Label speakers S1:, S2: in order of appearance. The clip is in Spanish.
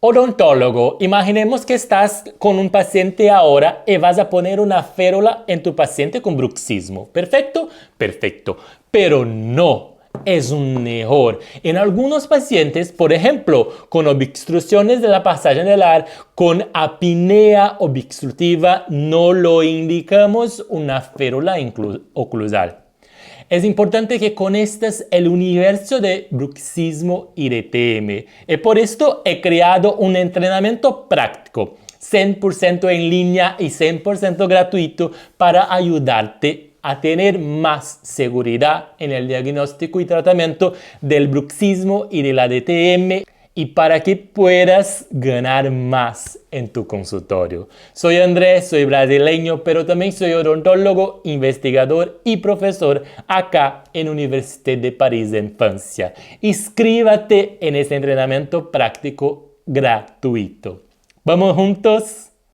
S1: Odontólogo, imaginemos que estás con un paciente ahora y vas a poner una férula en tu paciente con bruxismo. ¿Perfecto? Perfecto. Pero no, es un error. En algunos pacientes, por ejemplo, con obstrucciones de la pasaje anelar, con apnea obstructiva, no lo indicamos una férula oclusal. Es importante que conozcas el universo de bruxismo y de TM. Y por esto he creado un entrenamiento práctico, 100% en línea y 100% gratuito para ayudarte a tener más seguridad en el diagnóstico y tratamiento del bruxismo y de la DTM y para que puedas ganar más en tu consultorio. Soy Andrés, soy brasileño, pero también soy odontólogo, investigador y profesor acá en Universidad de París en Francia. Inscríbete en este entrenamiento práctico gratuito. ¿Vamos juntos?